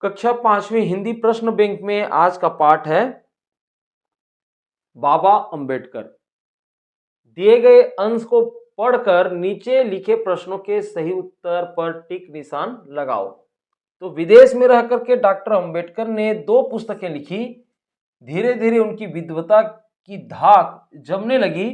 कक्षा 5वीं हिंदी प्रश्न बैंक में आज का पाठ है बाबा अंबेडकर। दिए गए अंश को पढ़कर नीचे लिखे प्रश्नों के सही उत्तर पर टिक निशान लगाओ। तो विदेश में रह करके डॉक्टर अंबेडकर ने 2 पुस्तकें लिखी। धीरे धीरे उनकी विद्वता की धाक जमने लगी।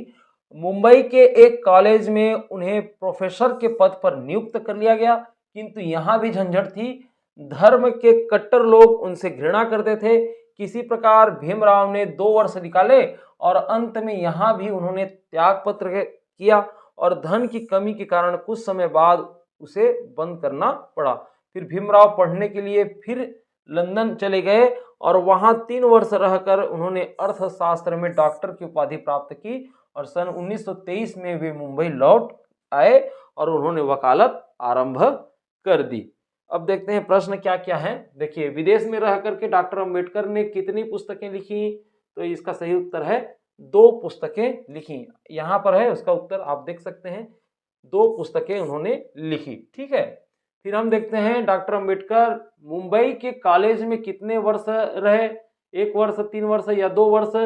मुंबई के एक कॉलेज में उन्हें प्रोफेसर के पद पर नियुक्त कर लिया गया, किंतु यहाँ भी झंझट थी। धर्म के कट्टर लोग उनसे घृणा करते थे। किसी प्रकार भीमराव ने 2 वर्ष निकाले और अंत में यहाँ भी उन्होंने त्याग पत्र किया और धन की कमी के कारण कुछ समय बाद उसे बंद करना पड़ा। फिर भीमराव पढ़ने के लिए फिर लंदन चले गए और वहां 3 वर्ष रहकर उन्होंने अर्थशास्त्र में डॉक्टर की उपाधि प्राप्त की और सन 1923 में वे मुंबई लौट आए और उन्होंने वकालत आरंभ कर दी। अब देखते हैं प्रश्न क्या क्या है। देखिए, विदेश में रह करके डॉक्टर अंबेडकर ने कितनी पुस्तकें लिखी? तो इसका सही उत्तर है 2 पुस्तकें लिखी। यहाँ पर है उसका उत्तर, आप देख सकते हैं 2 पुस्तकें उन्होंने लिखी। ठीक है, फिर हम देखते हैं डॉक्टर अंबेडकर मुंबई के कॉलेज में कितने वर्ष रहे? 1 वर्ष, 3 वर्ष या 2 वर्ष?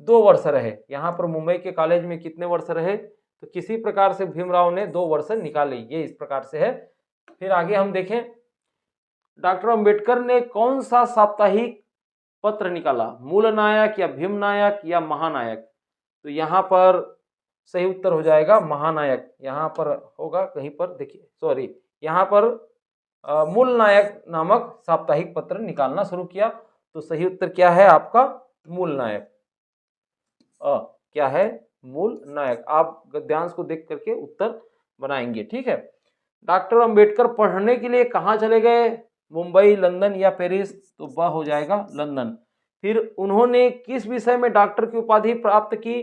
2 वर्ष रहे। यहाँ पर मुंबई के कॉलेज में कितने वर्ष रहे? तो किसी प्रकार से भीमराव ने 2 वर्ष निकाले, ये इस प्रकार से है। फिर आगे हम देखें, डॉक्टर अंबेडकर ने कौन सा साप्ताहिक पत्र निकाला? मूल नायक या भीम नायक या महानायक? तो यहाँ पर सही उत्तर हो जाएगा महानायक। यहाँ पर होगा कहीं पर, देखिए सॉरी, यहाँ पर मूल नायक नामक साप्ताहिक पत्र निकालना शुरू किया। तो सही उत्तर क्या है आपका? मूल नायक। क्या है? मूल नायक। आप गद्यांश को देख करके उत्तर बनाएंगे। ठीक है, डॉक्टर अंबेडकर पढ़ने के लिए कहाँ चले गए? मुंबई, लंदन या पेरिस? तो वह हो जाएगा लंदन। फिर उन्होंने किस विषय में डॉक्टर की उपाधि प्राप्त की?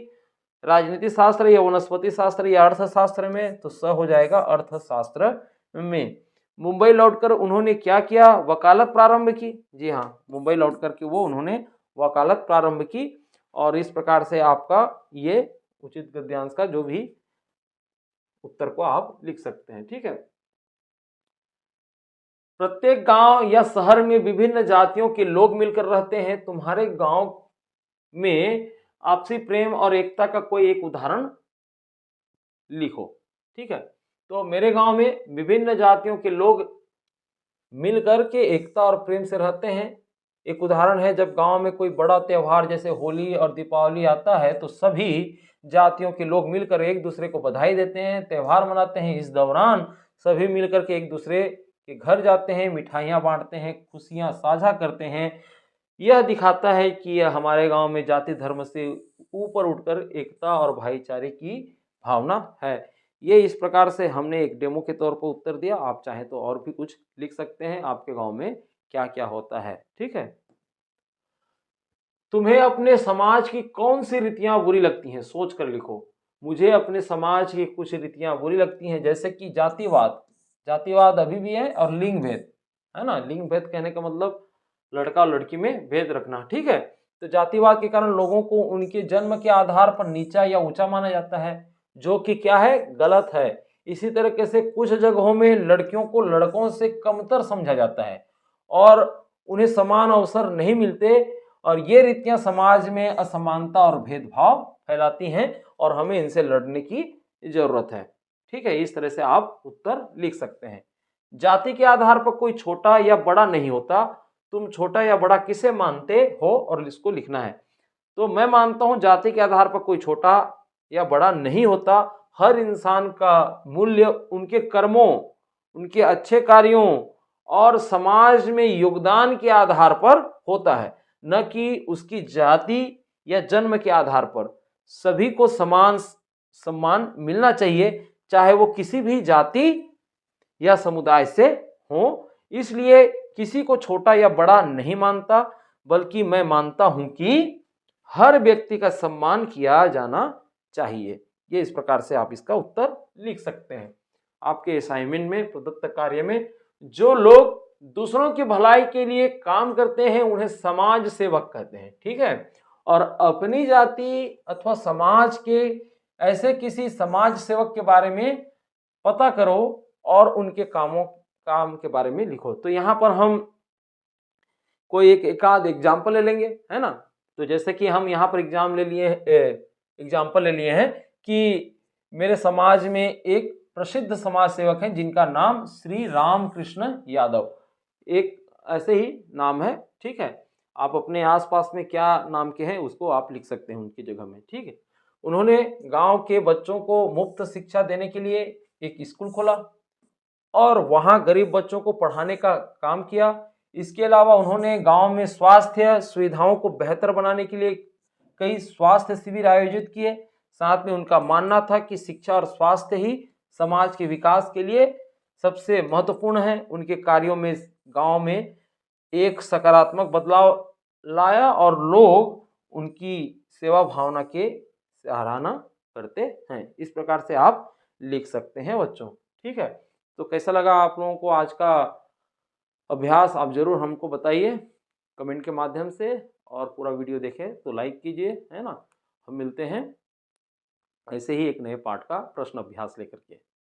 राजनीति शास्त्र या वनस्पति शास्त्र या अर्थशास्त्र में? तो स हो जाएगा अर्थशास्त्र में। मुंबई लौटकर उन्होंने क्या किया? वकालत प्रारंभ की। जी हाँ, मुंबई लौटकर के वो उन्होंने वकालत प्रारंभ की। और इस प्रकार से आपका ये उचित गद्यांश का जो भी उत्तर को आप लिख सकते हैं। ठीक है, प्रत्येक गांव या शहर में विभिन्न जातियों के लोग मिलकर रहते हैं। तुम्हारे गांव में आपसी प्रेम और एकता का कोई एक उदाहरण लिखो। ठीक है, तो मेरे गांव में विभिन्न जातियों के लोग मिलकर के एकता और प्रेम से रहते हैं। एक उदाहरण है, जब गांव में कोई बड़ा त्यौहार जैसे होली और दीपावली आता है तो सभी जातियों के लोग मिलकर एक दूसरे को बधाई देते हैं, त्यौहार मनाते हैं। इस दौरान सभी मिलकर के एक दूसरे के घर जाते हैं, मिठाइयाँ बांटते हैं, खुशियाँ साझा करते हैं। यह दिखाता है कि यह हमारे गांव में जाति धर्म से ऊपर उठकर एकता और भाईचारे की भावना है। ये इस प्रकार से हमने एक डेमो के तौर पर उत्तर दिया। आप चाहें तो और भी कुछ लिख सकते हैं, आपके गांव में क्या क्या होता है। ठीक है, तुम्हें अपने समाज की कौन सी रीतियां बुरी लगती हैं? सोच कर लिखो। मुझे अपने समाज की कुछ रीतियां बुरी लगती हैं, जैसे कि जातिवाद। जातिवाद अभी भी है, और लिंग भेद, है ना। लिंग भेद कहने का मतलब लड़का और लड़की में भेद रखना। ठीक है, तो जातिवाद के कारण लोगों को उनके जन्म के आधार पर नीचा या ऊंचा माना जाता है, जो कि क्या है? गलत है। इसी तरीके से कुछ जगहों में लड़कियों को लड़कों से कमतर समझा जाता है और उन्हें समान अवसर नहीं मिलते, और ये रीतियां समाज में असमानता और भेदभाव फैलाती हैं और हमें इनसे लड़ने की जरूरत है। ठीक है, इस तरह से आप उत्तर लिख सकते हैं। जाति के आधार पर कोई छोटा या बड़ा नहीं होता। तुम छोटा या बड़ा किसे मानते हो? और इसको लिखना है। तो मैं मानता हूं जाति के आधार पर कोई छोटा या बड़ा नहीं होता। हर इंसान का मूल्य उनके कर्मों, उनके अच्छे कार्यों और समाज में योगदान के आधार पर होता है, न कि उसकी जाति या जन्म के आधार पर। सभी को समान सम्मान मिलना चाहिए, चाहे वो किसी भी जाति या समुदाय से हो। इसलिए किसी को छोटा या बड़ा नहीं मानता, बल्कि मैं मानता हूं कि हर व्यक्ति का सम्मान किया जाना चाहिए। ये इस प्रकार से आप इसका उत्तर लिख सकते हैं। आपके असाइनमेंट में, प्रदत्त कार्य में, जो लोग दूसरों की भलाई के लिए काम करते हैं उन्हें समाज सेवक कहते हैं। ठीक है, और अपनी जाति अथवा समाज के ऐसे किसी समाज सेवक के बारे में पता करो और उनके काम के बारे में लिखो। तो यहाँ पर हम कोई एक आध एग्जाम्पल ले लेंगे, है ना। तो जैसे कि हम यहाँ पर एग्जाम्पल ले लिए हैं कि मेरे समाज में एक प्रसिद्ध समाज सेवक हैं जिनका नाम श्री रामकृष्ण यादव, एक ऐसे ही नाम है, ठीक है। आप अपने आसपास में क्या नाम के हैं उसको आप लिख सकते हैं उनकी जगह में, ठीक है। उन्होंने गांव के बच्चों को मुफ्त शिक्षा देने के लिए एक स्कूल खोला और वहां गरीब बच्चों को पढ़ाने का काम किया। इसके अलावा उन्होंने गांव में स्वास्थ्य सुविधाओं को बेहतर बनाने के लिए कई स्वास्थ्य शिविर आयोजित किए। साथ में उनका मानना था कि शिक्षा और स्वास्थ्य ही समाज के विकास के लिए सबसे महत्वपूर्ण है। उनके कार्यों में गांव में एक सकारात्मक बदलाव लाया और लोग उनकी सेवा भावना के सराहना करते हैं। इस प्रकार से आप लिख सकते हैं बच्चों, ठीक है। तो कैसा लगा आप लोगों को आज का अभ्यास, आप जरूर हमको बताइए कमेंट के माध्यम से, और पूरा वीडियो देखें तो लाइक कीजिए, है ना। हम मिलते हैं ऐसे ही एक नए पाठ का प्रश्न अभ्यास लेकर के।